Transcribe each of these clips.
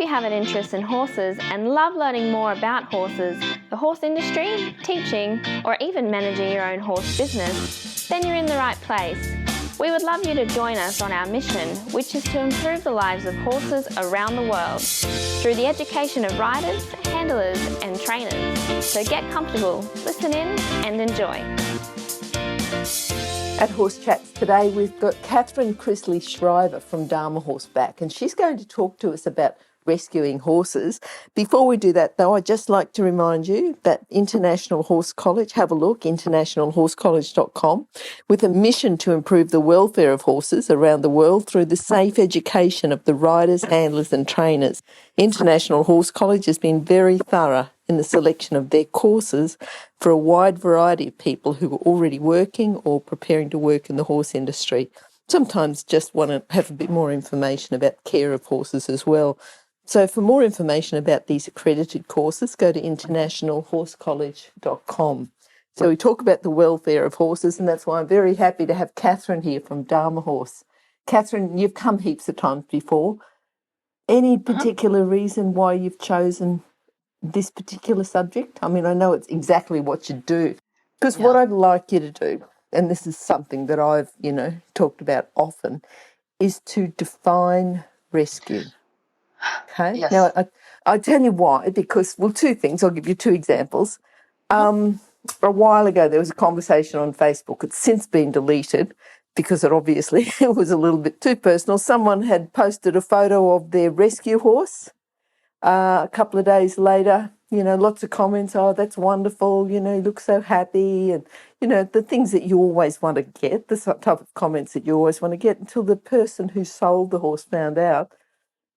you have an interest in horses and love learning more about horses, the horse industry, teaching, or even managing your own horse business, then you're in the right place. We would love you to join us on our mission, which is to improve the lives of horses around the world through the education of riders, handlers, and trainers. So get comfortable, listen in, and enjoy. At Horse Chats today, we've got Katharine Chrisley-Schreiber from Dharmahorse back, and she's going to talk to us about rescuing horses. Before we do that, though, I'd just like to remind you that International Horse College, have a look, internationalhorsecollege.com, with a mission to improve the welfare of horses around the world through the safe education of the riders, handlers and trainers. International Horse College has been very thorough in the selection of their courses for a wide variety of people who are already working or preparing to work in the horse industry. Sometimes just want to have a bit more information about care of horses as well. So for more information about these accredited courses, go to internationalhorsecollege.com. So we talk about the welfare of horses, and that's why I'm very happy to have Katharine here from Dharmahorse. Katharine, you've come heaps of times before. Any particular reason why you've chosen this particular subject? I mean, I know it's exactly what you do. Because what I'd like you to do, and this is something that I've, talked about often, is to define rescue. Okay. Yes. Now, I tell you why, because, two things. I'll give you two examples. A while ago, there was a conversation on Facebook. It's since been deleted because it was a little bit too personal. Someone had posted a photo of their rescue horse. A couple of days later, lots of comments, oh, that's wonderful, you look so happy, and, the things that you always want to get, the type of comments that you always want to get, until the person who sold the horse found out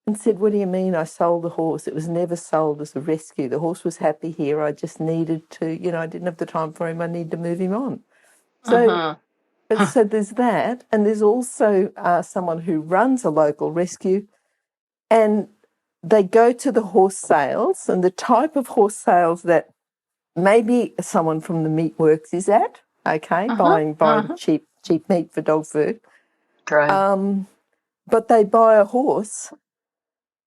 and said, what do you mean I sold the horse? It was never sold as a rescue. The horse was happy here. I just needed to, I didn't have the time for him. I needed to move him on. So, so there's that. And there's also someone who runs a local rescue, and they go to the horse sales, and the type of horse sales that maybe someone from the meat works is at, buying cheap meat for dog food. Right. But they buy a horse,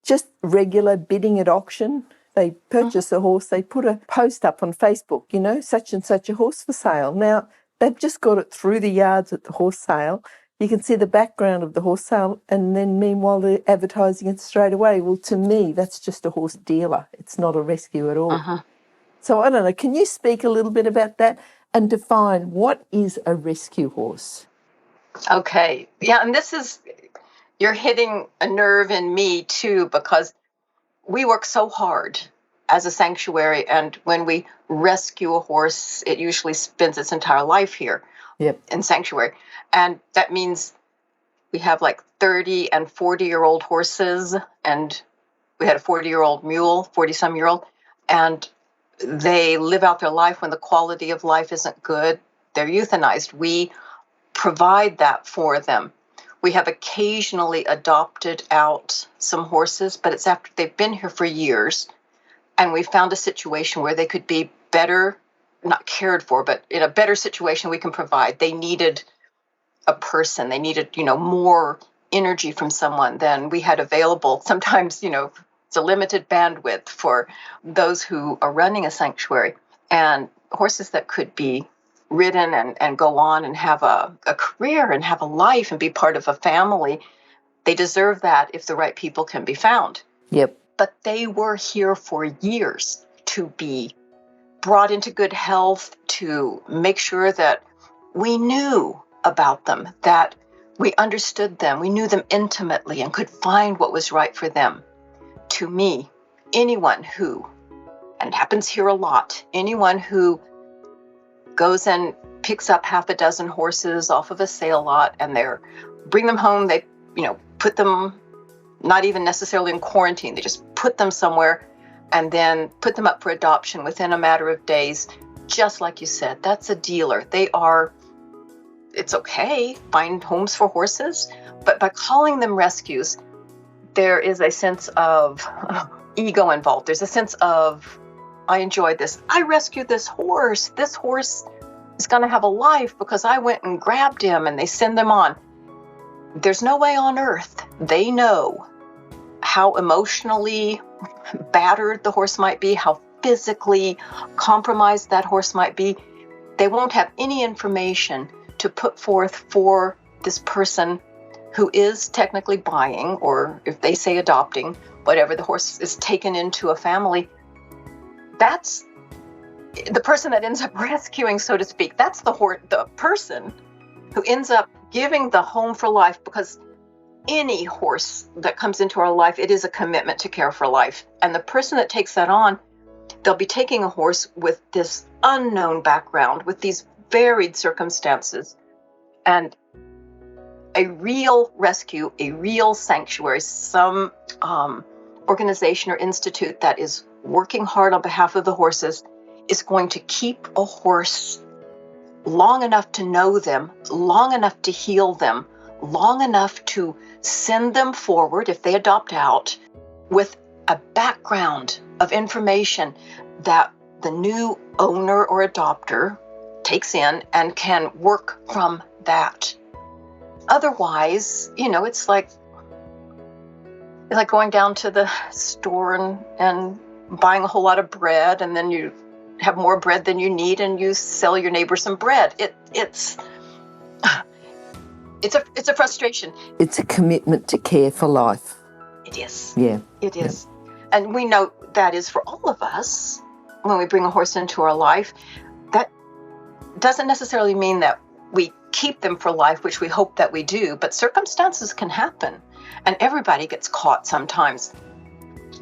just regular bidding at auction. They purchase a horse, they put a post up on Facebook, such and such a horse for sale. Now, they've just got it through the yards at the horse sale. You can see the background of the horse sale, and then meanwhile they're advertising it straight away. Well, to me, that's just a horse dealer. It's not a rescue at all. So I don't know, can you speak a little bit about that and define what is a rescue horse? Okay. Yeah, and you're hitting a nerve in me too, because we work so hard as a sanctuary, and when we rescue a horse, it usually spends its entire life here in sanctuary. And that means we have like 30 and 40-year-old horses, and we had a 40-year-old mule, 40-some-year-old, and they live out their life when the quality of life isn't good. They're euthanized. We provide that for them. We have occasionally adopted out some horses, but it's after they've been here for years, and we found a situation where they could be better, not cared for, but in a better situation we can provide. They needed a person. They needed, more energy from someone than we had available. Sometimes, it's a limited bandwidth for those who are running a sanctuary, and horses that could be ridden and go on and have a career and have a life and be part of a family. They deserve that if the right people can be found. Yep. But they were here for years to be brought into good health, to make sure that we knew about them, that we understood them, we knew them intimately and could find what was right for them. To me, anyone who, and happens here a lot, anyone who goes and picks up half a dozen horses off of a sale lot and bring them home, they, put them not even necessarily in quarantine, they just put them somewhere and then put them up for adoption within a matter of days. Just like you said, that's a dealer. It's okay, find homes for horses, but by calling them rescues, there is a sense of ego involved. There's a sense of, I enjoyed this. I rescued this horse. This horse is going to have a life because I went and grabbed him, and they send them on. There's no way on earth they know how emotionally battered the horse might be, how physically compromised that horse might be. They won't have any information to put forth for this person who is technically buying, or if they say adopting, whatever, the horse is taken into a family. That's the person that ends up rescuing, so to speak. That's the person who ends up giving the home for life, because any horse that comes into our life, it is a commitment to care for life. And the person that takes that on, they'll be taking a horse with this unknown background, with these varied circumstances. And a real rescue, a real sanctuary, some organization or institute that is working hard on behalf of the horses is going to keep a horse long enough to know them, long enough to heal them, long enough to send them forward if they adopt out with a background of information that the new owner or adopter takes in and can work from that. Otherwise, it's like going down to the store and buying a whole lot of bread, and then you have more bread than you need, and you sell your neighbor some bread. It's a frustration. It's a commitment to care for life. It is. Yeah. It is. Yeah. And we know that is for all of us when we bring a horse into our life. That doesn't necessarily mean that we keep them for life, which we hope that we do, but circumstances can happen, and everybody gets caught sometimes.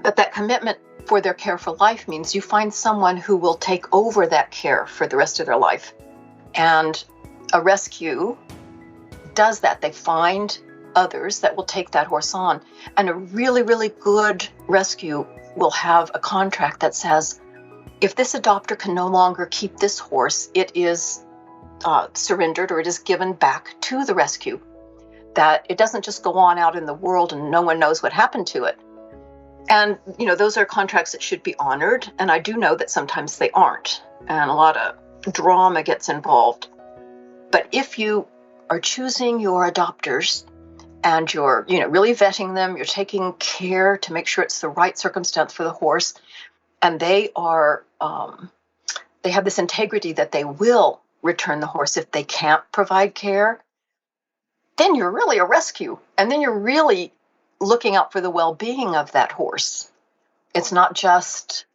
But that commitment for their care for life means you find someone who will take over that care for the rest of their life. And a rescue does that. They find others that will take that horse on. And a really, really good rescue will have a contract that says, if this adopter can no longer keep this horse, it is surrendered, or it is given back to the rescue. That it doesn't just go on out in the world and no one knows what happened to it. And, those are contracts that should be honored. And I do know that sometimes they aren't. And a lot of drama gets involved. But if you are choosing your adopters and you're, really vetting them, you're taking care to make sure it's the right circumstance for the horse, and they are, they have this integrity that they will return the horse if they can't provide care, then you're really a rescue. And then you're really looking out for the well-being of that horse. It's not just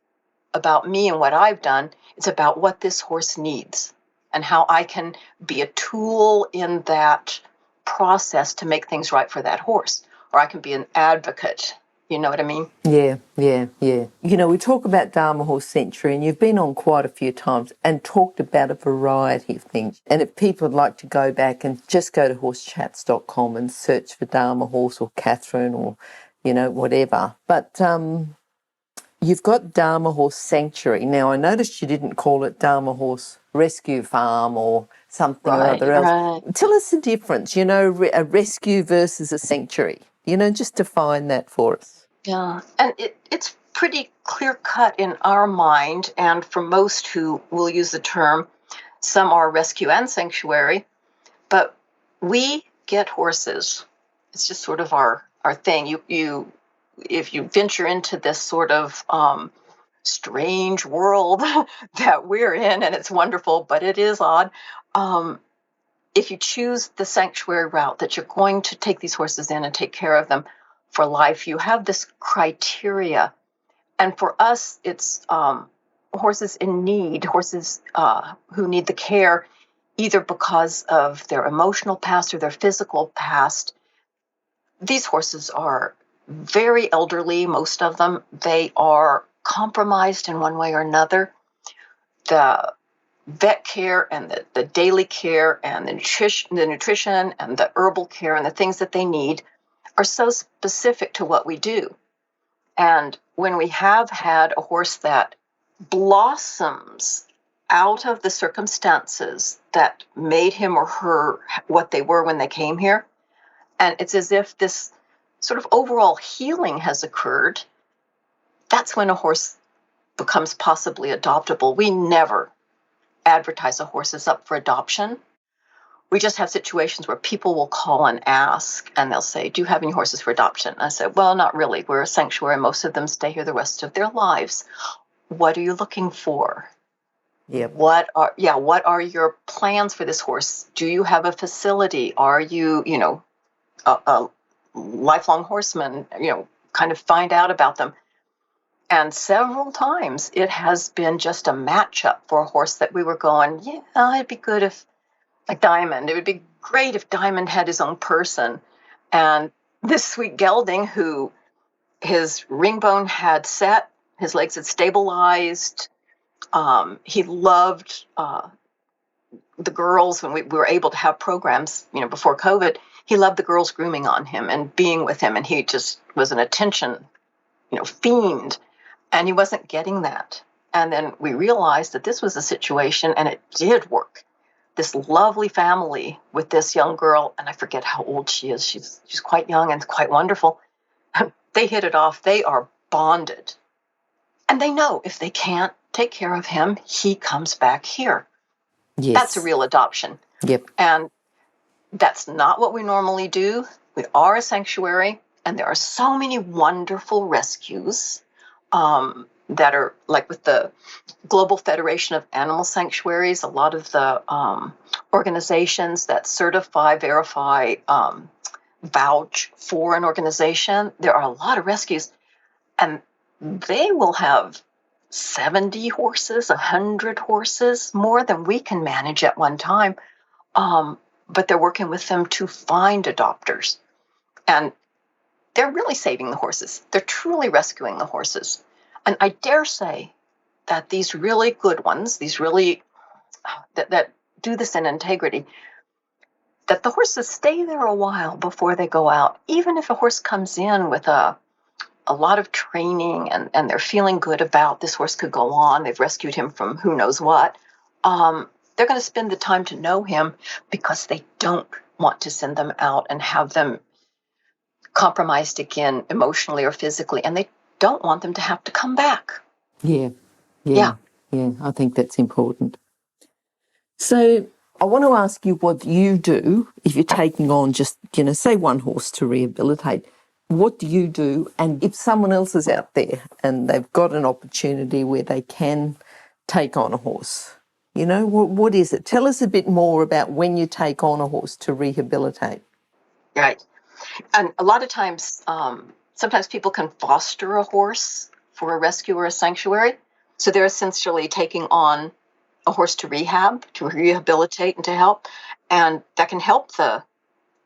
about me and what I've done. It's about what this horse needs and how I can be a tool in that process to make things right for that horse. Or I can be an advocate. You know what I mean? Yeah. We talk about Dharmahorse Sanctuary, and you've been on quite a few times and talked about a variety of things. And if people would like to go back and just go to horsechats.com and search for Dharmahorse or Katharine or, whatever. But you've got Dharmahorse Sanctuary. Now, I noticed you didn't call it Dharmahorse Rescue Farm or something or other else. Right. Tell us the difference, a rescue versus a sanctuary. Just define that for us. Yeah, and it's pretty clear-cut in our mind, and for most who will use the term, some are rescue and sanctuary, but we get horses. It's just sort of our thing. You if you venture into this sort of strange world that we're in, and it's wonderful, but it is odd, if you choose the sanctuary route, that you're going to take these horses in and take care of them for life, you have this criteria. And for us, it's horses in need, horses who need the care either because of their emotional past or their physical past. These horses are very elderly, most of them. They are compromised in one way or another. The vet care and the daily care and the nutrition and the herbal care and the things that they need are so specific to what we do. And when we have had a horse that blossoms out of the circumstances that made him or her what they were when they came here, and it's as if this sort of overall healing has occurred, that's when a horse becomes possibly adoptable. We never advertise a horse as up for adoption. we just have situations where people will call and ask, and they'll say, do you have any horses for adoption? And I said, well, not really. We're a sanctuary. Most of them stay here the rest of their lives. What are you looking for? Yep. What are your plans for this horse? Do you have a facility? Are you, a lifelong horseman? Kind of find out about them. And several times it has been just a matchup for a horse that we were going, yeah, it'd be good if, like Diamond, it would be great if Diamond had his own person. And this sweet gelding, who his ring bone had set, his legs had stabilized, he loved the girls when we were able to have programs, before COVID. He loved the girls grooming on him and being with him, and he just was an attention, fiend, and he wasn't getting that. And then we realized that this was a situation, and it did work. This lovely family with this young girl, and I forget how old she is. She's quite young and quite wonderful. They hit it off. They are bonded. And they know if they can't take care of him, he comes back here. Yes. That's a real adoption. Yep. And that's not what we normally do. We are a sanctuary, and there are so many wonderful rescues that are like with the Global Federation of Animal Sanctuaries, a lot of the organizations that certify, verify, vouch for an organization. There are a lot of rescues, and they will have 70 horses, 100 horses, more than we can manage at one time. But they're working with them to find adopters. And they're really saving the horses. They're truly rescuing the horses. And I dare say that these really good ones, these really, that do this in integrity, that the horses stay there a while before they go out. Even if a horse comes in with a lot of training and they're feeling good about this horse could go on, they've rescued him from who knows what, they're going to spend the time to know him because they don't want to send them out and have them compromised again emotionally or physically, and they don't want them to have to come back. Yeah. I think that's important. So I want to ask you what you do if you're taking on just, say one horse to rehabilitate. What do you do? And if someone else is out there and they've got an opportunity where they can take on a horse, what is it? Tell us a bit more about when you take on a horse to rehabilitate. Right. And a lot of times, sometimes people can foster a horse for a rescue or a sanctuary. So they're essentially taking on a horse to rehab, to rehabilitate and to help. And that can help the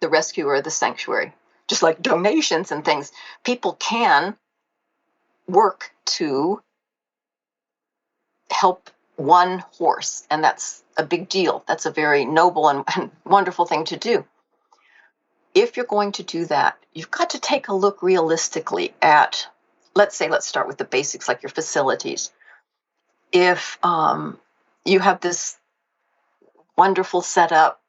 rescue or the sanctuary. Just like donations and things, people can work to help one horse. And that's a big deal. That's a very noble and wonderful thing to do. If you're going to do that, you've got to take a look realistically at, let's start with the basics, like your facilities. If you have this wonderful setup,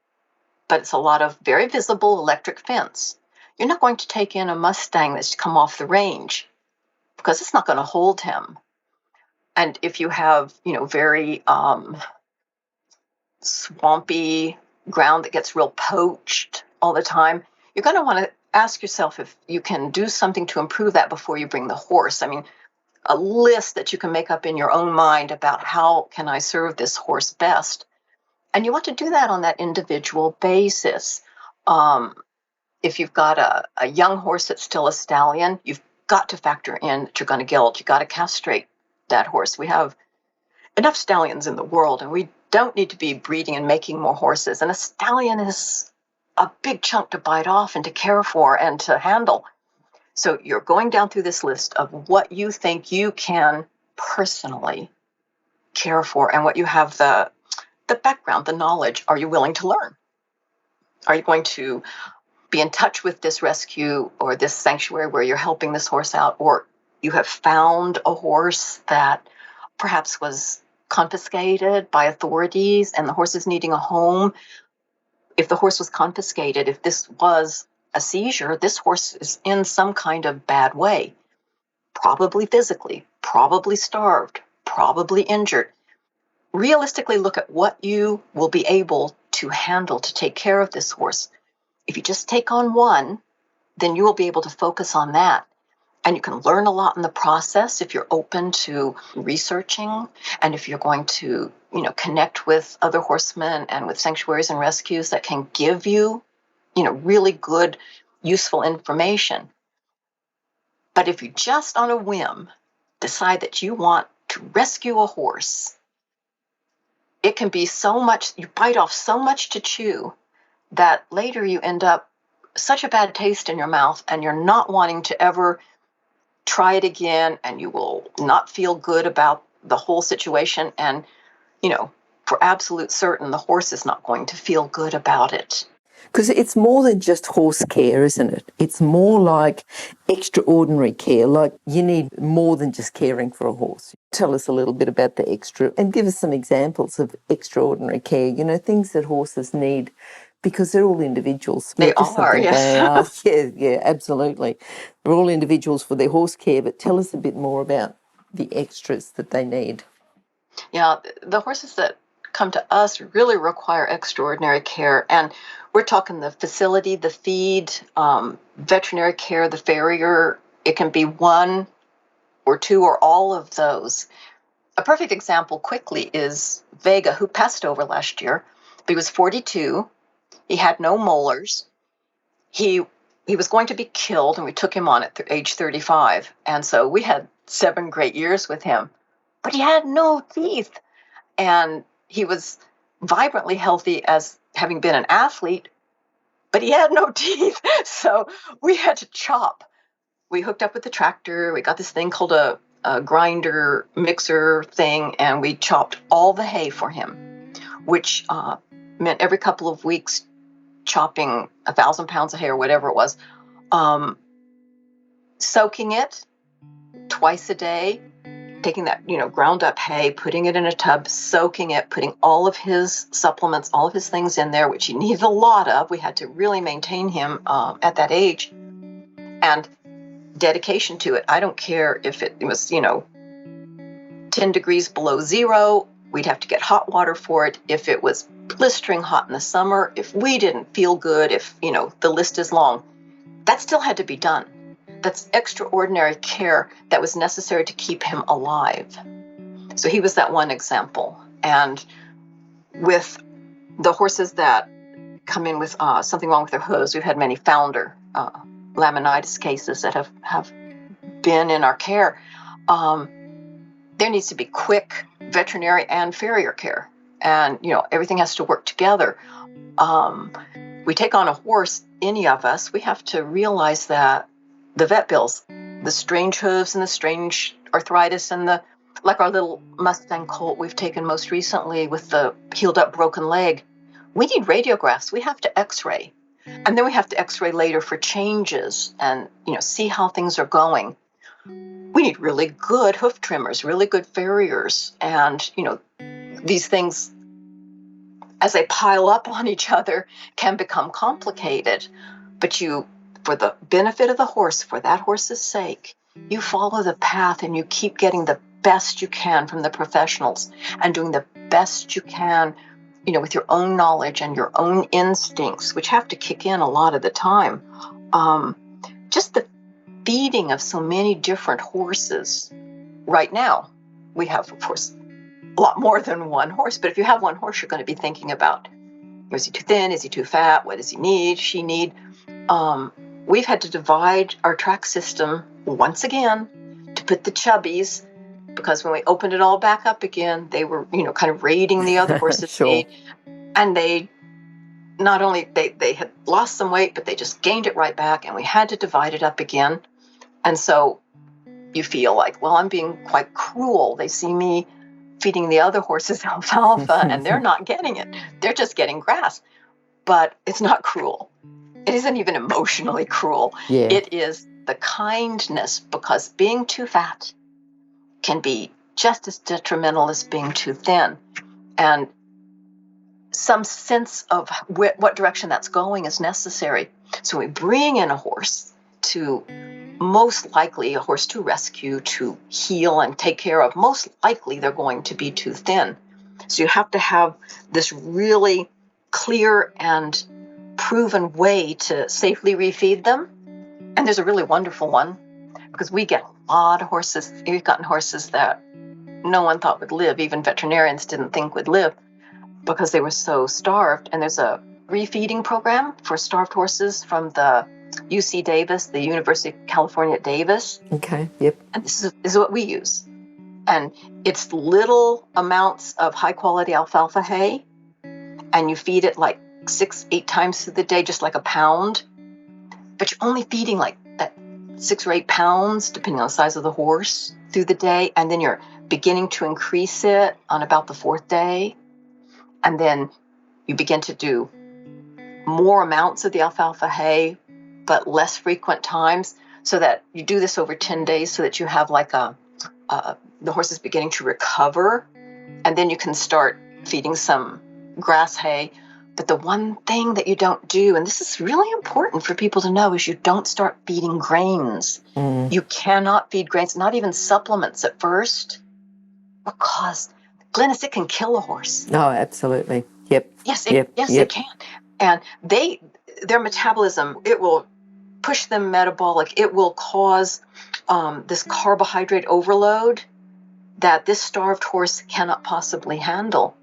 but it's a lot of very visible electric fence, you're not going to take in a Mustang that's come off the range because it's not going to hold him. And if you have, very swampy ground that gets real poached all the time, you're going to want to ask yourself if you can do something to improve that before you bring the horse. I mean, a list that you can make up in your own mind about how can I serve this horse best. And you want to do that on that individual basis. If you've got a young horse that's still a stallion, you've got to factor in that you're going to gelded. You've got to castrate that horse. We have enough stallions in the world, and we don't need to be breeding and making more horses. And a stallion is a big chunk to bite off and to care for and to handle. So you're going down through this list of what you think you can personally care for and what you have the background, the knowledge. Are you willing to learn? Are you going to be in touch with this rescue or this sanctuary where you're helping this horse out, or you have found a horse that perhaps was confiscated by authorities and the horse is needing a home? If the horse was confiscated, if this was a seizure, this horse is in some kind of bad way, probably physically, probably starved, probably injured. Realistically look at what you will be able to handle to take care of this horse. If you just take on one, then you will be able to focus on that. And you can learn a lot in the process if you're open to researching, and if you're going to, connect with other horsemen and with sanctuaries and rescues that can give you, really good, useful information. But if you just on a whim decide that you want to rescue a horse, it can be so much, you bite off so much to chew that later you end up such a bad taste in your mouth, and you're not wanting to ever try it again, and you will not feel good about the whole situation. And, for absolute certain, the horse is not going to feel good about it. Because it's more than just horse care, isn't it? It's more like extraordinary care. Like, you need more than just caring for a horse. Tell us a little bit about the extra, and give us some examples of extraordinary care, things that horses need, because they're all individuals. They are, yes. They are. Yeah, absolutely. They're all individuals for their horse care, but tell us a bit more about the extras that they need. Yeah, the horses that come to us really require extraordinary care. And we're talking the facility, the feed, veterinary care, the farrier. It can be one or two or all of those. A perfect example quickly is Vega, who passed over last year. He was 42. He had no molars. He was going to be killed, and we took him on at age 35. And so we had 7 great years with him. But he had no teeth. And he was vibrantly healthy as having been an athlete, but he had no teeth. So we had to chop. We hooked up with the tractor. We got this thing called a grinder mixer thing, and we chopped all the hay for him, which meant every couple of weeks chopping 1,000 pounds of hay or whatever it was, soaking it twice a day, taking that, ground up hay, putting it in a tub, soaking it, putting all of his supplements, all of his things in there, which he needed a lot of. We had to really maintain him at that age. And dedication to it. I don't care if it was, 10 degrees below zero, we'd have to get hot water for it. If it was blistering hot in the summer, if we didn't feel good, if, the list is long, that still had to be done. That's extraordinary care that was necessary to keep him alive. So he was that one example. And with the horses that come in with something wrong with their hooves, we've had many founder laminitis cases that have been in our care. There needs to be quick veterinary and farrier care. And, everything has to work together. We take on a horse, any of us, we have to realize that the vet bills, the strange hooves and the strange arthritis and like our little Mustang colt we've taken most recently with the healed up broken leg, we need radiographs. We have to x-ray. And then we have to x-ray later for changes and, see how things are going. We need really good hoof trimmers, really good farriers. And, these things, as they pile up on each other, can become complicated. But for the benefit of the horse, for that horse's sake, you follow the path and you keep getting the best you can from the professionals and doing the best you can, with your own knowledge and your own instincts, which have to kick in a lot of the time. Just the feeding of so many different horses. Right now, we have, of course, a lot more than one horse. But if you have one horse, you're going to be thinking about, is he too thin? Is he too fat? What does he need? She need? We've had to divide our track system once again to put the chubbies, because when we opened it all back up again, they were, kind of raiding the other horses' Sure. feed. And they not only, they had lost some weight, but they just gained it right back, and we had to divide it up again. And so you feel like, well, I'm being quite cruel. They see me feeding the other horses alfalfa, and they're not getting it. They're just getting grass. But it's not cruel. It isn't even emotionally cruel. Yeah. It is the kindness, because being too fat can be just as detrimental as being too thin. And some sense of what direction that's going is necessary. So we bring in a horse to, most likely a horse to rescue, to heal and take care of. Most likely they're going to be too thin. So you have to have this really clear and proven way to safely refeed them. And there's a really wonderful one, because we get a lot of horses. We've gotten horses that no one thought would live, even veterinarians didn't think would live, because they were so starved. And there's a refeeding program for starved horses from the UC Davis, the University of California at Davis. Okay, yep. And this is what we use. And it's little amounts of high-quality alfalfa hay, and you feed it like 6-8 times through the day, just like a pound. But you're only feeding like that 6 or 8 pounds, depending on the size of the horse, through the day. And then you're beginning to increase it on about the 4th day. And then you begin to do more amounts of the alfalfa hay, but less frequent times, so that you do this over 10 days so that you have like the horse is beginning to recover. And then you can start feeding some grass hay. But the one thing that you don't do, and this is really important for people to know, is you don't start feeding grains. You cannot feed grains, not even supplements at first, because, Glenys, it can kill a horse. Oh, absolutely. Yep. Yes, it can. And their metabolism, it will push them metabolic. It will cause this carbohydrate overload that this starved horse cannot possibly handle.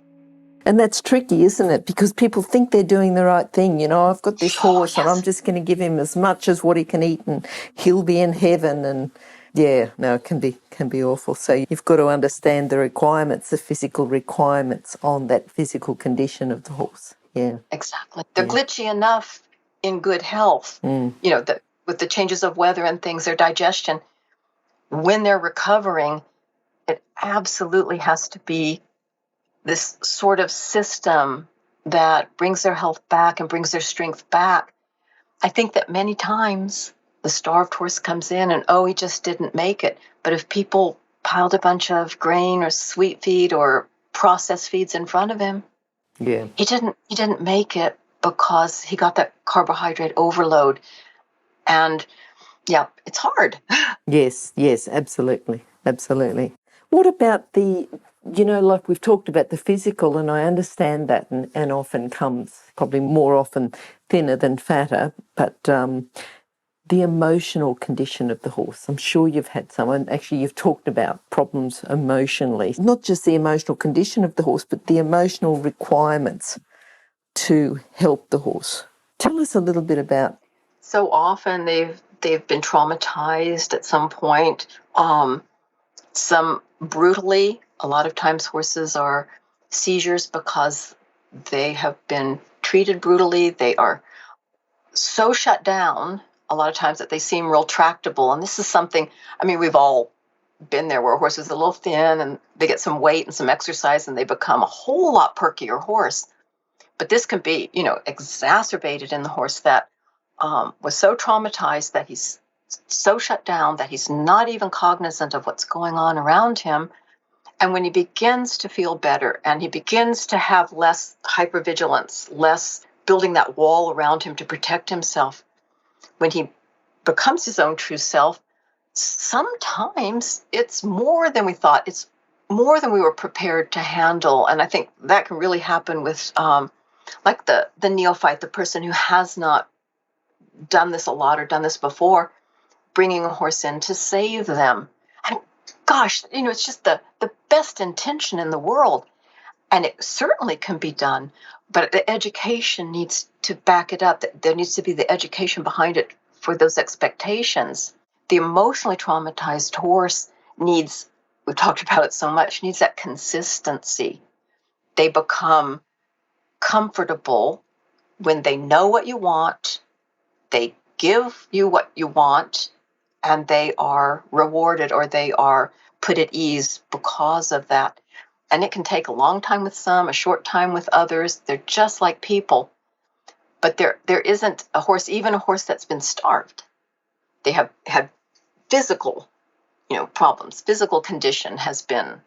And that's tricky, isn't it? Because people think they're doing the right thing. You know, I've got this horse and I'm just going to give him as much as what he can eat and he'll be in heaven. And yeah, no, it can be awful. So you've got to understand the requirements, the physical requirements on that physical condition of the horse. Yeah. Exactly. They're glitchy enough in good health, you know, with the changes of weather and things, their digestion, when they're recovering, it absolutely has to be this sort of system that brings their health back and brings their strength back. I think that many times the starved horse comes in and, he just didn't make it. But if people piled a bunch of grain or sweet feed or processed feeds in front of him, he didn't make it because he got that carbohydrate overload. And yeah, it's hard. Yes, absolutely. What about like we've talked about the physical, and I understand that and often comes probably more often thinner than fatter, but the emotional condition of the horse. I'm sure you've had some, and actually you've talked about problems emotionally, not just the emotional condition of the horse, but the emotional requirements to help the horse. Tell us a little bit about. So often they've been traumatized at some point, some brutally. A lot of times horses are seizures because they have been treated brutally. They are so shut down a lot of times that they seem real tractable. And this is something, I mean, we've all been there where a horse is a little thin and they get some weight and some exercise and they become a whole lot perkier horse. But this can be, exacerbated in the horse that was so traumatized that he's so shut down that he's not even cognizant of what's going on around him. And when he begins to feel better and he begins to have less hypervigilance, less building that wall around him to protect himself, when he becomes his own true self, sometimes it's more than we thought. It's more than we were prepared to handle. And I think that can really happen with like the neophyte, the person who has not done this a lot or done this before, bringing a horse in to save them. And gosh, it's just the best intention in the world. And it certainly can be done, but the education needs to back it up. There needs to be the education behind it for those expectations. The emotionally traumatized horse needs, we've talked about it so much, needs that consistency. They become comfortable when they know what you want, they give you what you want, and they are rewarded or they are put at ease because of that. And it can take a long time with some, a short time with others. They're just like people. But there isn't a horse, even a horse that's been starved. They have had physical, problems. Physical condition has been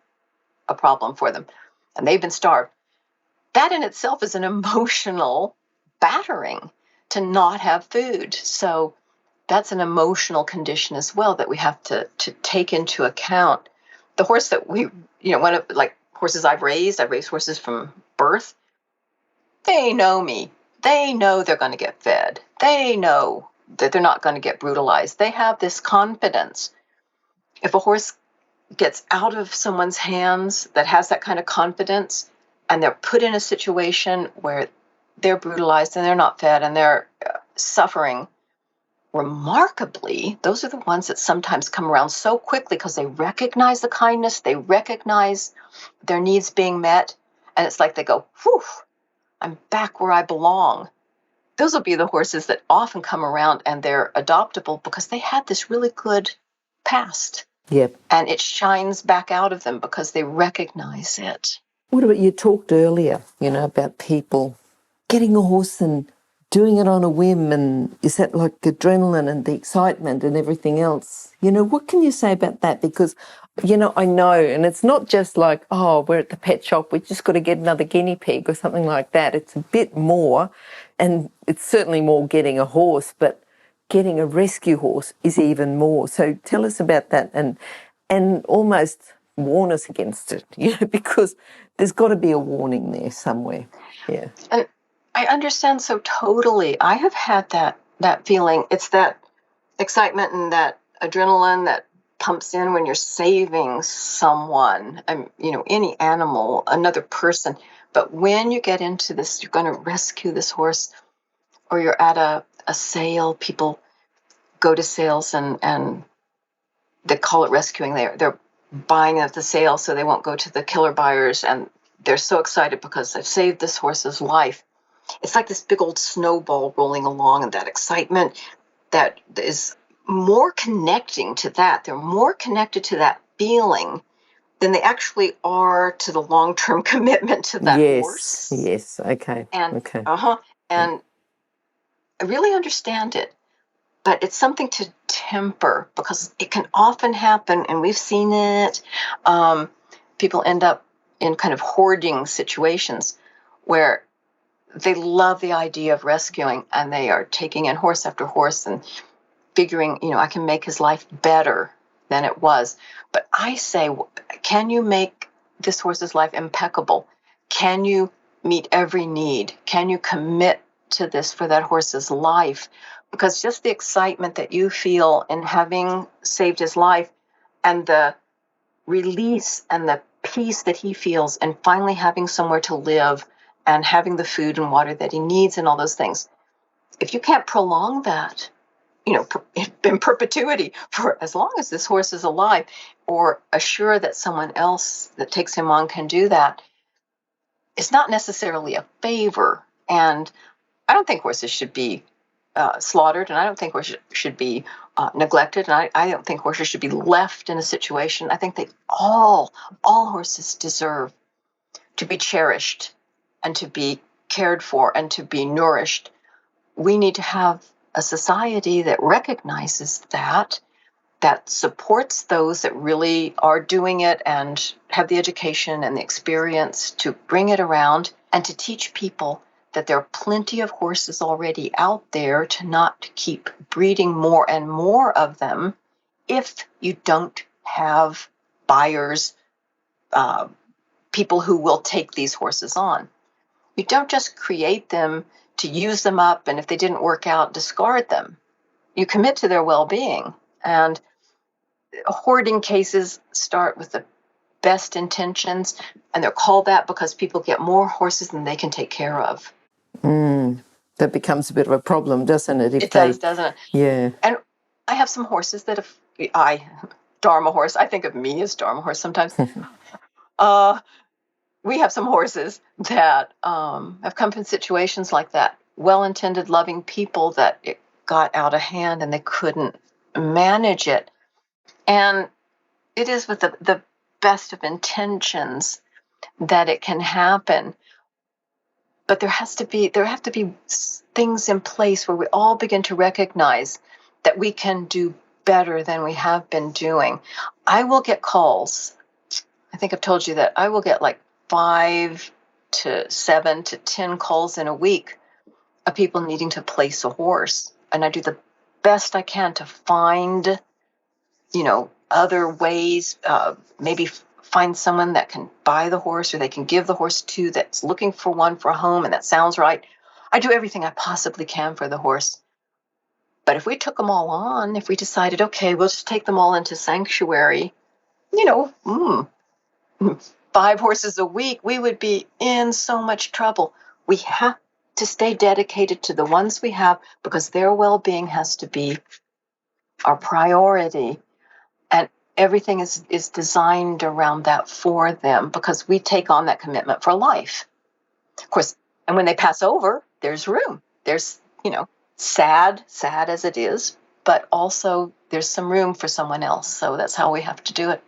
a problem for them. And they've been starved. That in itself is an emotional battering to not have food. So that's an emotional condition as well that we have to take into account. The horse that we, horses I've raised horses from birth. They know me. They know they're going to get fed. They know that they're not going to get brutalized. They have this confidence. If a horse gets out of someone's hands that has that kind of confidence, and they're put in a situation where they're brutalized and they're not fed and they're suffering, remarkably, those are the ones that sometimes come around so quickly because they recognize the kindness, they recognize their needs being met, and it's like they go, whew, I'm back where I belong. Those will be the horses that often come around, and they're adoptable because they had this really good past. Yep. And it shines back out of them because they recognize it. What about, you talked earlier, about people getting a horse and doing it on a whim, and is that like adrenaline and the excitement and everything else? What can you say about that? Because, I know, and it's not just like, oh, we're at the pet shop, we just got to get another guinea pig or something like that. It's a bit more, and it's certainly more getting a horse, but getting a rescue horse is even more. So tell us about that and almost warn us against it, because there's got to be a warning there somewhere. Yeah. And I understand so totally. I have had that feeling. It's that excitement and that adrenaline that pumps in when you're saving someone, any animal, another person. But when you get into this, you're going to rescue this horse, or you're at a sale. People go to sales and they call it rescuing. They're buying at the sale so they won't go to the killer buyers, and they're so excited because they've saved this horse's life. It's like this big old snowball rolling along, and that excitement that is more connecting to that. They're more connected to that feeling than they actually are to the long-term commitment to that horse. Yes, okay. And okay. And I really understand it. But it's something to temper, because it can often happen, and we've seen it. People end up in kind of hoarding situations where they love the idea of rescuing, and they are taking in horse after horse and figuring, I can make his life better than it was. But I say, can you make this horse's life impeccable? Can you meet every need? Can you commit to this for that horse's life? Because just the excitement that you feel in having saved his life, and the release and the peace that he feels in finally having somewhere to live and having the food and water that he needs and all those things, if you can't prolong that, in perpetuity for as long as this horse is alive, or assure that someone else that takes him on can do that, it's not necessarily a favor. And I don't think horses should be slaughtered, and I don't think horses should be neglected, and I don't think horses should be left in a situation. I think all horses deserve to be cherished and to be cared for and to be nourished. We need to have a society that recognizes that supports those that really are doing it and have the education and the experience to bring it around, and to teach people that there are plenty of horses already out there, to not keep breeding more and more of them if you don't have buyers, people who will take these horses on. You don't just create them to use them up, and if they didn't work out, discard them. You commit to their well-being. And hoarding cases start with the best intentions, and they're called that because people get more horses than they can take care of. That becomes a bit of a problem, doesn't it? It does, doesn't it? Yeah. And I have some horses that Dharmahorse, I think of me as Dharmahorse sometimes. We have some horses that have come from situations like that. Well-intended, loving people that it got out of hand and they couldn't manage it. And it is with the best of intentions that it can happen. But there have to be things in place where we all begin to recognize that we can do better than we have been doing. I will get calls. I think I've told you that I will get like 5 to 7 to 10 calls in a week of people needing to place a horse. And I do the best I can to find, other ways, maybe find someone that can buy the horse or they can give the horse to that's looking for one for a home and that sounds right. I do everything I possibly can for the horse. But if we took them all on, if we decided, okay, we'll just take them all into sanctuary, 5 horses a week, we would be in so much trouble. We have to stay dedicated to the ones we have because their well-being has to be our priority. And everything is designed around that for them because we take on that commitment for life. Of course, and when they pass over, there's room. There's, sad as it is, but also there's some room for someone else. So that's how we have to do it.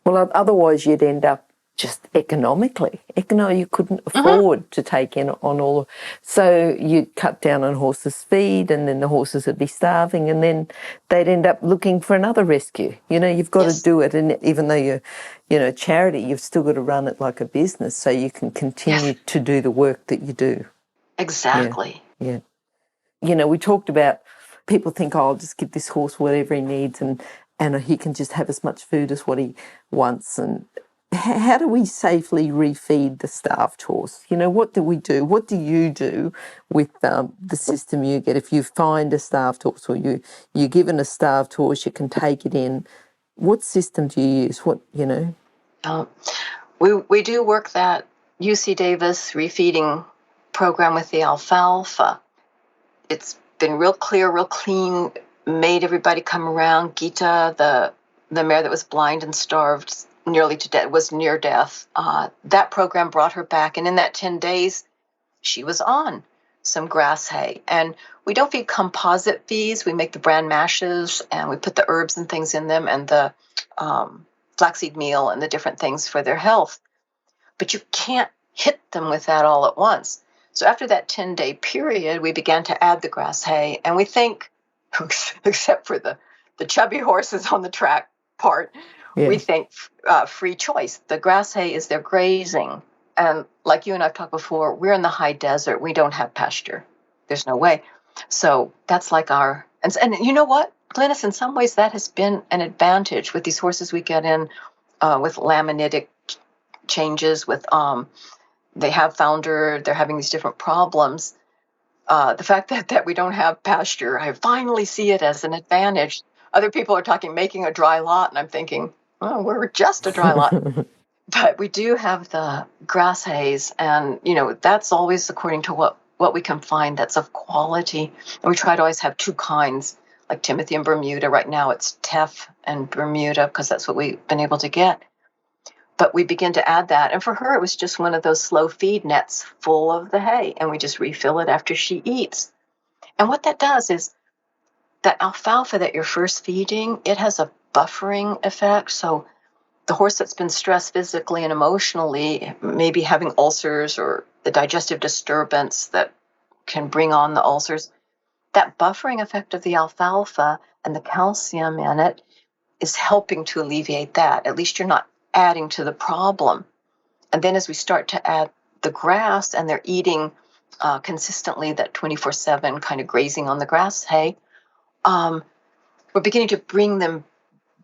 Well, otherwise you'd end up just economically. You couldn't afford to take in on all. So you'd cut down on horses' feed and then the horses would be starving and then they'd end up looking for another rescue. You've got to do it. And even though you're, charity, you've still got to run it like a business so you can continue to do the work that you do. Exactly. Yeah. We talked about people think, I'll just give this horse whatever he needs and he can just have as much food as what he wants. And how do we safely refeed the starved horse? What do we do? What do you do with the system you get? If you find a starved horse or you're given a starved horse, you can take it in. What system do you use? We do work that UC Davis refeeding program with the alfalfa. It's been real clear, real clean, made everybody come around. Gita, the mare that was blind and starved nearly to death, was near death. That program brought her back, and in that 10 days, she was on some grass hay. And we don't feed composite feeds. We make the bran mashes, and we put the herbs and things in them, and the flaxseed meal and the different things for their health. But you can't hit them with that all at once. So after that 10-day period, we began to add the grass hay, and we think, except for the chubby horses on the track part, we think free choice. The grass hay is their grazing. And like you and I've talked before, we're in the high desert. We don't have pasture. There's no way. So that's like and you know what, Glenys, in some ways that has been an advantage with these horses we get in with laminitic changes, with they have founder, they're having these different problems. The fact that we don't have pasture, I finally see it as an advantage. Other people are talking making a dry lot, and I'm thinking, oh, we're just a dry lot. But we do have the grass hays, and, that's always according to what we can find that's of quality. And we try to always have 2 kinds, like Timothy and Bermuda. Right now it's Teff and Bermuda because that's what we've been able to get. But we begin to add that. And for her, it was just one of those slow feed nets full of the hay. And we just refill it after she eats. And what that does is that alfalfa that you're first feeding, it has a buffering effect. So the horse that's been stressed physically and emotionally, maybe having ulcers or the digestive disturbance that can bring on the ulcers, that buffering effect of the alfalfa and the calcium in it is helping to alleviate that. At least you're not adding to the problem. And then as we start to add the grass and they're eating consistently that 24/7 kind of grazing on the grass hay, we're beginning to bring them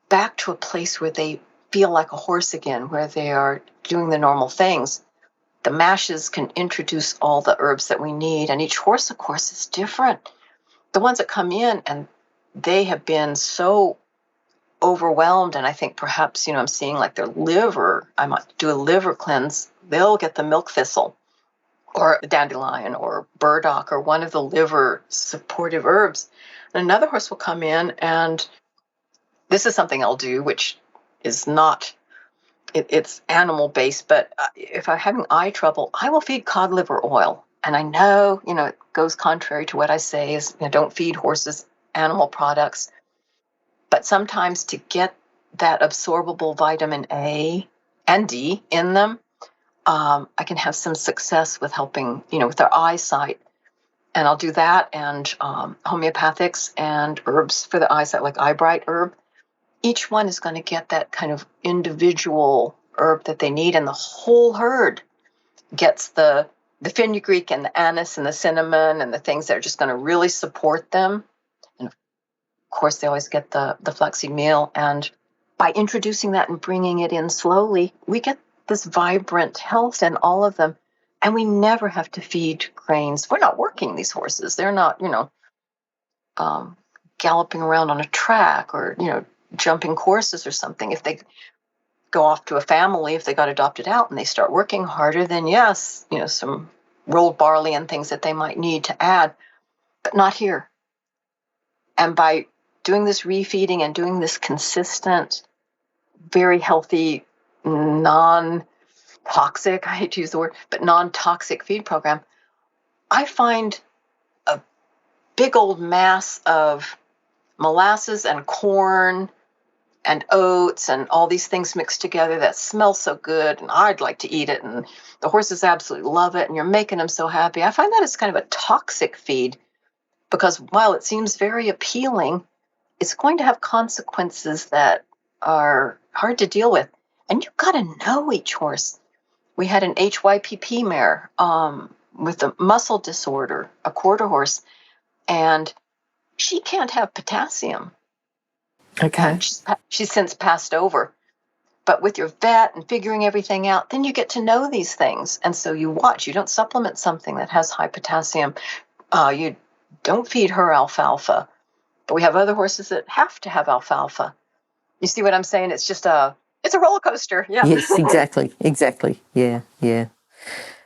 back to a place where they feel like a horse again, where they are doing the normal things. The mashes can introduce all the herbs that we need, and each horse, of course, is different. The ones that come in and they have been so overwhelmed, and I think perhaps, I'm seeing like their liver, I might do a liver cleanse, they'll get the milk thistle or the dandelion or burdock or one of the liver supportive herbs. And another horse will come in, and this is something I'll do, which is not, it's animal based, but if I'm having eye trouble, I will feed cod liver oil. And I know, it goes contrary to what I say is, don't feed horses animal products. But sometimes to get that absorbable vitamin A and D in them, I can have some success with helping, with their eyesight. And I'll do that and homeopathics and herbs for the eyesight, like eye bright herb. Each one is going to get that kind of individual herb that they need, and the whole herd gets the fenugreek and the anise and the cinnamon and the things that are just going to really support them. And of course, they always get the flaxseed meal. And by introducing that and bringing it in slowly, we get this vibrant health in all of them. And we never have to feed grains. We're not working these horses. They're not, galloping around on a track or, jumping courses or something. If they go off to a family, if they got adopted out and they start working harder, then yes, some rolled barley and things that they might need to add, but not here. And by doing this refeeding and doing this consistent, very healthy, non-toxic, I hate to use the word, but non-toxic feed program, I find a big old mass of molasses and corn and oats and all these things mixed together that smells so good, and I'd like to eat it, and the horses absolutely love it, and you're making them so happy. I find that it's kind of a toxic feed because while it seems very appealing, it's going to have consequences that are hard to deal with. And you've got to know each horse. We had an HYPP mare with a muscle disorder, a quarter horse, and she can't have potassium. Okay. She's since passed over. But with your vet and figuring everything out, then you get to know these things. And so you watch. You don't supplement something that has high potassium. You don't feed her alfalfa. But we have other horses that have to have alfalfa. You see what I'm saying? It's just it's a roller coaster. Yeah. Yes, exactly. Yeah.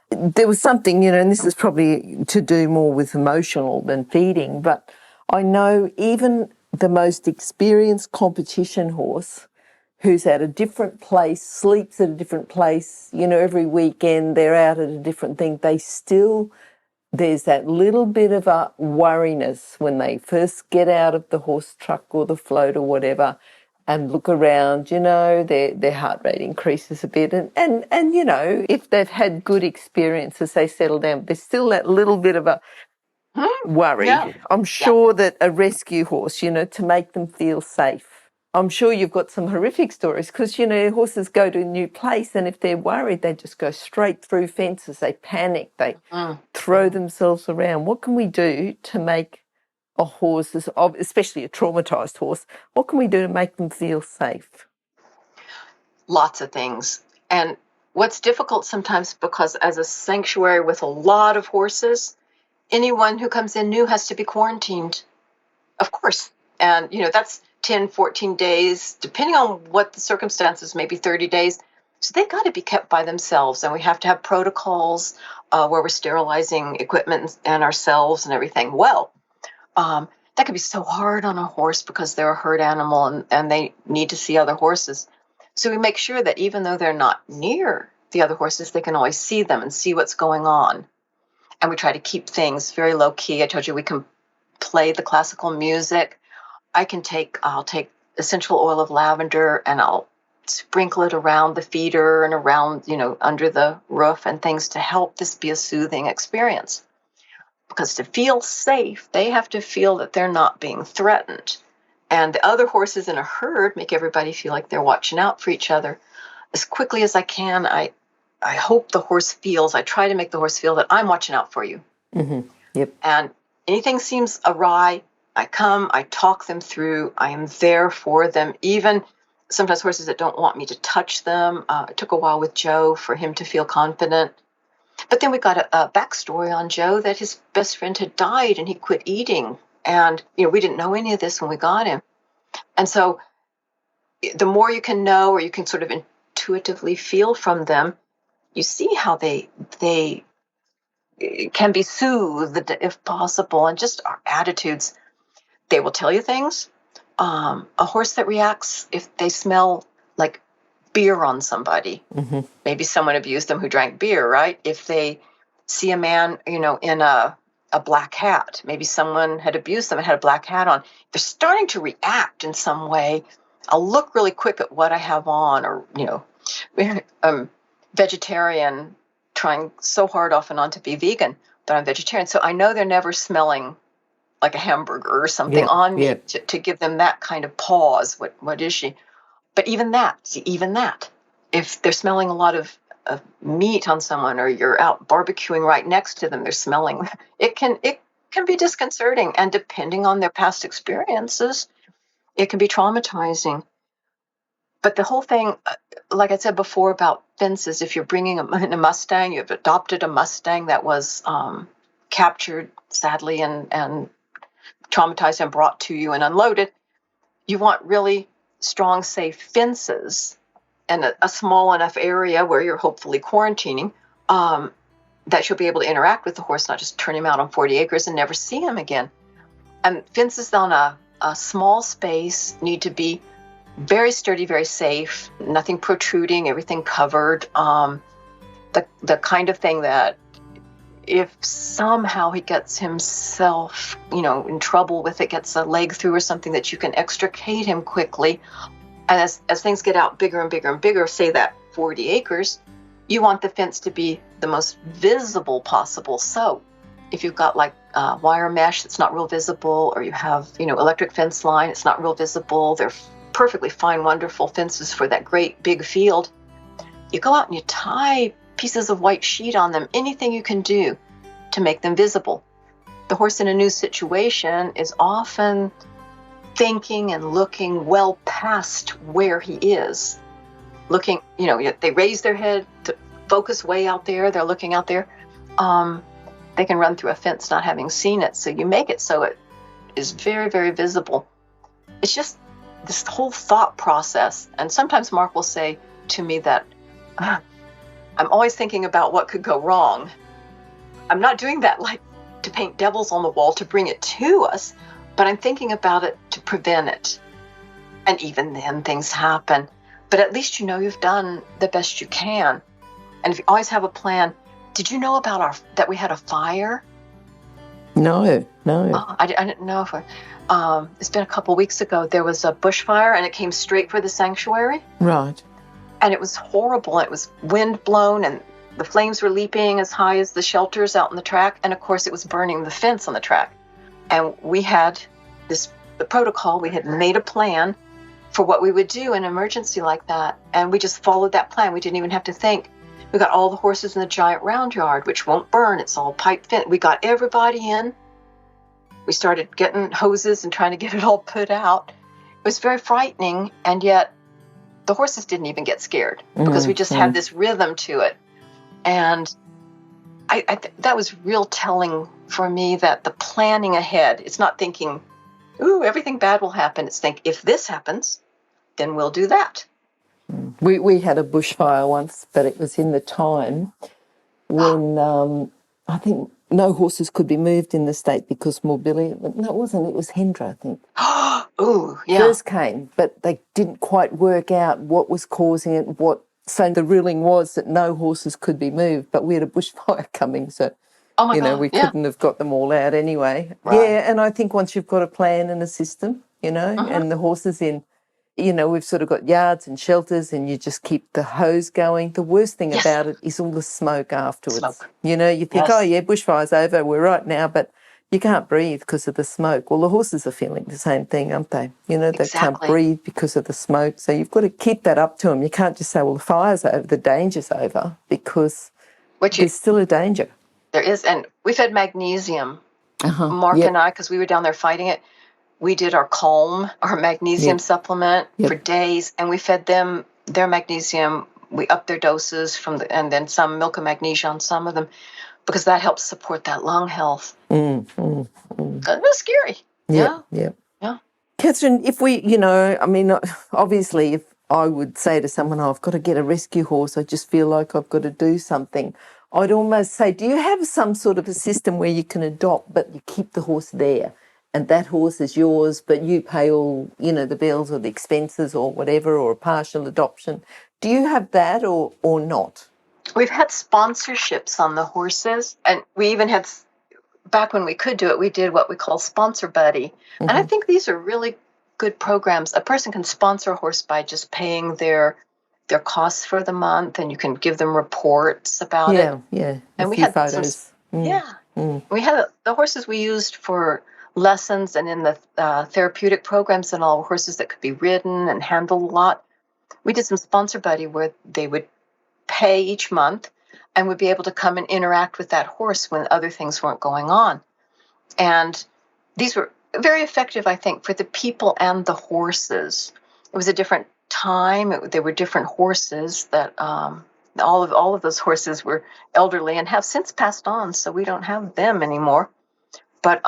There was something, and this is probably to do more with emotional than feeding, but I know even the most experienced competition horse who's at a different place, sleeps at a different place, every weekend they're out at a different thing, there's that little bit of a worriness when they first get out of the horse truck or the float or whatever and look around, their heart rate increases a bit. And if they've had good experiences, they settle down. There's still that little bit of a worry. Yeah. I'm sure that a rescue horse, to make them feel safe. I'm sure you've got some horrific stories because, horses go to a new place and if they're worried, they just go straight through fences. They panic. They throw themselves around. What can we do to make a horse, especially a traumatised horse, what can we do to make them feel safe? Lots of things. And what's difficult sometimes, because as a sanctuary with a lot of horses, anyone who comes in new has to be quarantined, of course. And, that's 10, 14 days, depending on what the circumstances, maybe 30 days. So they got to be kept by themselves. And we have to have protocols where we're sterilizing equipment and ourselves and everything. Well, that can be so hard on a horse because they're a herd animal and they need to see other horses. So we make sure that even though they're not near the other horses, they can always see them and see what's going on. And we try to keep things very low key. I told you we can play the classical music. I'll take essential oil of lavender and I'll sprinkle it around the feeder and around, under the roof and things to help this be a soothing experience. Because to feel safe, they have to feel that they're not being threatened. And the other horses in a herd make everybody feel like they're watching out for each other. As quickly as I can, I hope the horse feels, I try to make the horse feel that I'm watching out for you. Mm-hmm. Yep. And anything seems awry, I come, I talk them through, I am there for them. Even sometimes horses that don't want me to touch them. It took a while with Joe for him to feel confident. But then we got a backstory on Joe that his best friend had died and he quit eating. And, we didn't know any of this when we got him. And so the more you can know or you can sort of intuitively feel from them, you see how they can be soothed if possible. And just our attitudes, they will tell you things. A horse that reacts if they smell like beer on somebody. Mm-hmm. Maybe someone abused them who drank beer, right? If they see a man, in a black hat, maybe someone had abused them and had a black hat on. If they're starting to react in some way, I'll look really quick at what I have on, or, I'm vegetarian, trying so hard off and on to be vegan, but I'm vegetarian. So I know they're never smelling like a hamburger or something on me to give them that kind of pause. What is she? But even that, if they're smelling a lot of meat on someone, or you're out barbecuing right next to them, they're smelling, it can be disconcerting. And depending on their past experiences, it can be traumatizing. But the whole thing, like I said before about fences, if you're bringing in a Mustang, you've adopted a Mustang that was captured, sadly, and traumatized and brought to you and unloaded, you want really strong, safe fences and a small enough area where you're hopefully quarantining that you'll be able to interact with the horse, not just turn him out on 40 acres and never see him again. And fences on a small space need to be very sturdy, very safe, nothing protruding, everything covered. The kind of thing that if somehow he gets himself, in trouble with it, gets a leg through or something, that you can extricate him quickly. And as things get out bigger and bigger and bigger, say that 40 acres, you want the fence to be the most visible possible. So if you've got like wire mesh that's not real visible, or you have, electric fence line, it's not real visible, they're perfectly fine, wonderful fences for that great big field. You go out and you tie pieces of white sheet on them, anything you can do to make them visible. The horse in a new situation is often thinking and looking well past where he is. Looking, they raise their head to focus way out there, they're looking out there. They can run through a fence not having seen it. So you make it so it is very, very visible. It's just this whole thought process. And sometimes Mark will say to me that I'm always thinking about what could go wrong. I'm not doing that like to paint devils on the wall to bring it to us, but I'm thinking about it to prevent it. And even then things happen. But at least you've done the best you can. And if you always have a plan. Did you know about that we had a fire? No. I didn't know. It's been a couple weeks ago. There was a bushfire, and it came straight for the sanctuary. Right. And it was horrible. It was wind blown, and the flames were leaping as high as the shelters out on the track. And of course, it was burning the fence on the track. And we had the protocol. We had made a plan for what we would do in an emergency like that. And we just followed that plan. We didn't even have to think. We got all the horses in the giant round yard, which won't burn. It's all pipe fence. We got everybody in. We started getting hoses and trying to get it all put out. It was very frightening, and yet the horses didn't even get scared because we just had this rhythm to it. And that was real telling for me, that the planning ahead, it's not thinking, ooh, everything bad will happen. It's think, if this happens, then we'll do that. We had a bushfire once, but it was in the time when I think no horses could be moved in the state because mobility. No, it wasn't. It was Hendra, I think. Ooh, yeah. First came, but they didn't quite work out what was causing it. So the ruling was that no horses could be moved, but we had a bushfire coming, so we couldn't have got them all out anyway. Right. Yeah, and I think once you've got a plan and a system, and the horses in. We've sort of got yards and shelters, and you just keep the hose going. The worst thing about it is all the smoke afterwards. Smoke. You think, bushfire's over, we're right now, but you can't breathe because of the smoke. Well, the horses are feeling the same thing, aren't they? They can't breathe because of the smoke. So you've got to keep that up to them. You can't just say, well, the fire's over, the danger's over, because there's still a danger. There is, and we've had magnesium, Mark and I, because we were down there fighting it. We did our Calm, our magnesium supplement for days, and we fed them their magnesium. We upped their doses and then some milk of magnesia on some of them, because that helps support that lung health. It was scary. Yeah. Katharine, if we, obviously, if I would say to someone, I've got to get a rescue horse, I just feel like I've got to do something, I'd almost say, do you have some sort of a system where you can adopt, but you keep the horse there? And that horse is yours, but you pay all, the bills or the expenses or whatever, or a partial adoption. Do you have that or not? We've had sponsorships on the horses, and we even had, back when we could do it, we did what we call Sponsor Buddy. And I think these are really good programs. A person can sponsor a horse by just paying their costs for the month, and you can give them reports about it. Yeah. And we had photos. We had the horses we used for lessons and in the therapeutic programs, and all horses that could be ridden and handled a lot. We did some Sponsor Buddy where they would pay each month and would be able to come and interact with that horse when other things weren't going on. And these were very effective, I think, for the people and the horses. It was a different time. There were different horses that all of those horses were elderly and have since passed on, so we don't have them anymore. But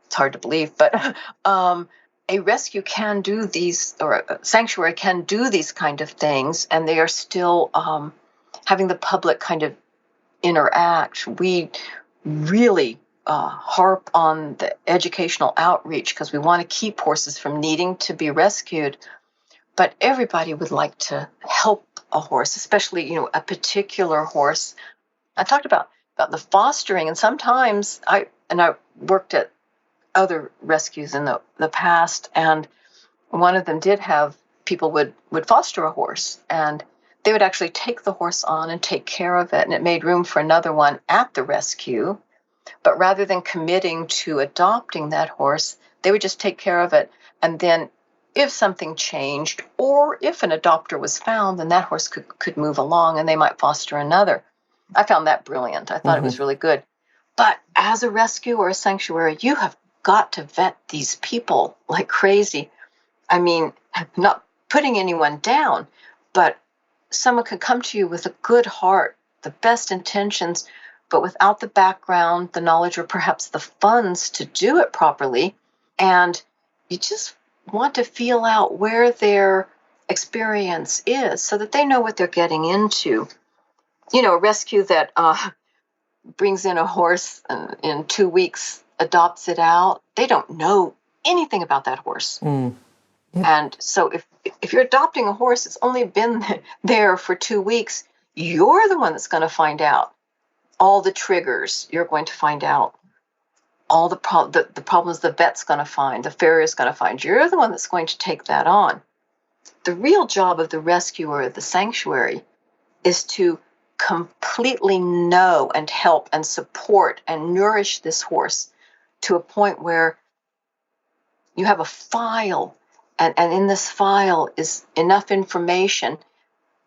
it's hard to believe. But a rescue can do these, or a sanctuary can do these kind of things, and they are still having the public kind of interact. We really harp on the educational outreach because we want to keep horses from needing to be rescued. But everybody would like to help a horse, especially, a particular horse. I talked about the fostering, and sometimes I worked at other rescues in the past, and one of them did have people would foster a horse, and they would actually take the horse on and take care of it, and it made room for another one at the rescue. But rather than committing to adopting that horse, they would just take care of it, and then if something changed or if an adopter was found, then that horse could move along and they might foster another. I found that brilliant. I thought it was really good. But as a rescue or a sanctuary, you have got to vet these people like crazy. I mean, not putting anyone down, but someone could come to you with a good heart, the best intentions, but without the background, the knowledge, or perhaps the funds to do it properly. And you just want to feel out where their experience is so that they know what they're getting into. A rescue that brings in a horse and in 2 weeks adopts it out, they don't know anything about that horse. Yep. And so if you're adopting a horse that's only been there for 2 weeks, you're the one that's going to find out all the triggers. You're going to find out all the problems the vet's going to find, the farrier's going to find. You're the one that's going to take that on. The real job of the rescuer at the sanctuary is to completely know and help and support and nourish this horse to a point where you have a file, and in this file is enough information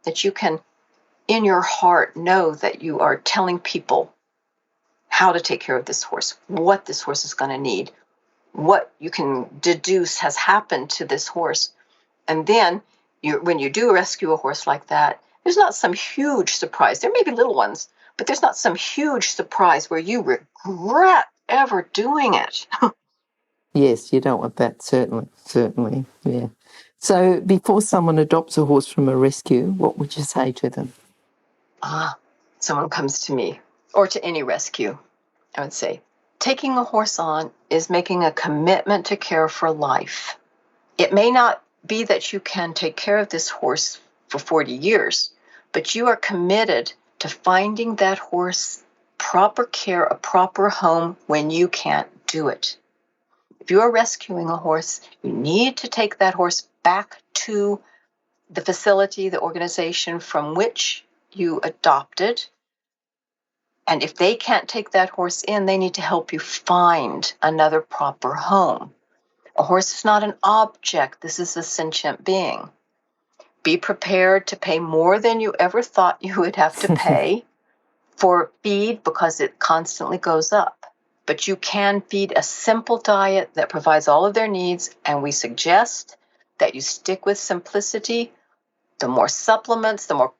that you can, in your heart, know that you are telling people how to take care of this horse, what this horse is going to need, what you can deduce has happened to this horse. And then when you do rescue a horse like that, there's not some huge surprise. There may be little ones, but there's not some huge surprise where you regret ever doing it. Yes, you don't want that, certainly, yeah. So before someone adopts a horse from a rescue, what would you say to them? Someone comes to me, or to any rescue, I would say, taking a horse on is making a commitment to care for life. It may not be that you can take care of this horse for 40 years, but you are committed to finding that horse proper care, a proper home when you can't do it. If you are rescuing a horse, you need to take that horse back to the facility, the organization from which you adopted. And if they can't take that horse in, they need to help you find another proper home. A horse is not an object. This is a sentient being. Be prepared to pay more than you ever thought you would have to pay for feed because it constantly goes up. But you can feed a simple diet that provides all of their needs, and we suggest that you stick with simplicity. The more supplements, the more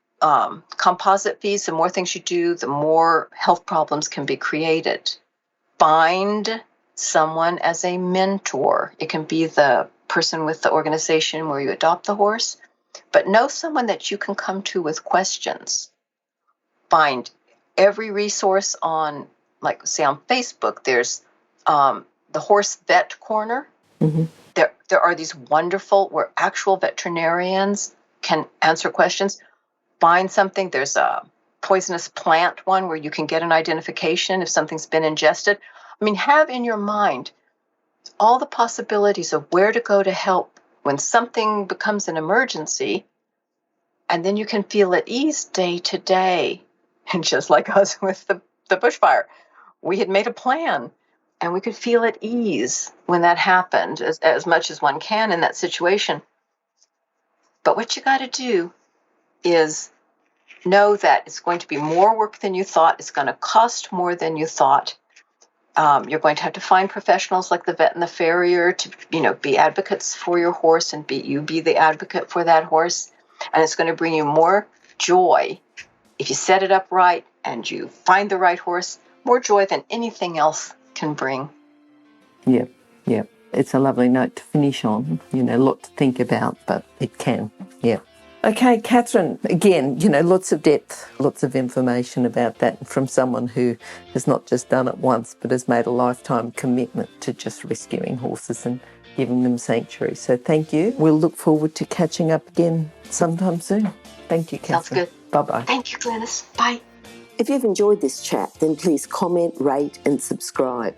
composite feeds, the more things you do, the more health problems can be created. Find someone as a mentor. It can be the person with the organization where you adopt the horse, but know someone that you can come to with questions. Find every resource on, like, say on Facebook, there's the Horse Vet Corner. Mm-hmm. There are these wonderful, where actual veterinarians can answer questions. Find something. There's a poisonous plant one where you can get an identification if something's been ingested. I mean, have in your mind all the possibilities of where to go to help when something becomes an emergency, and then you can feel at ease day to day. And just like us with the bushfire, we had made a plan, and we could feel at ease when that happened, as much as one can in that situation. But what you got to do is know that it's going to be more work than you thought. It's going to cost more than you thought. You're going to have to find professionals like the vet and the farrier to, be advocates for your horse and be the advocate for that horse. And it's going to bring you more joy if you set it up right and you find the right horse, more joy than anything else can bring. Yeah, yeah. It's a lovely note to finish on. A lot to think about, but it can. Yeah. Okay, Katharine, again, lots of depth, lots of information about that from someone who has not just done it once, but has made a lifetime commitment to just rescuing horses and giving them sanctuary. So thank you. We'll look forward to catching up again sometime soon. Thank you, Katharine. Sounds good. Bye-bye. Thank you, Glenys. Bye. If you've enjoyed this chat, then please comment, rate and subscribe.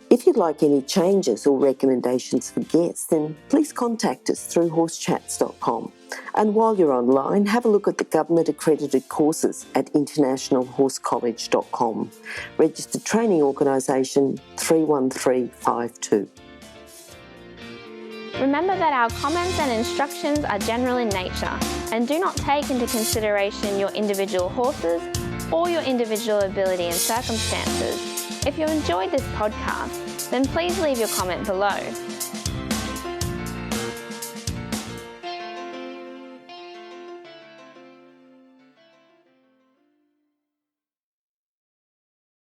If you'd like any changes or recommendations for guests, then please contact us through horsechats.com. And while you're online, have a look at the government-accredited courses at internationalhorsecollege.com. Registered Training Organisation 31352. Remember that our comments and instructions are general in nature and do not take into consideration your individual horses or your individual ability and circumstances. If you enjoyed this podcast, then please leave your comment below.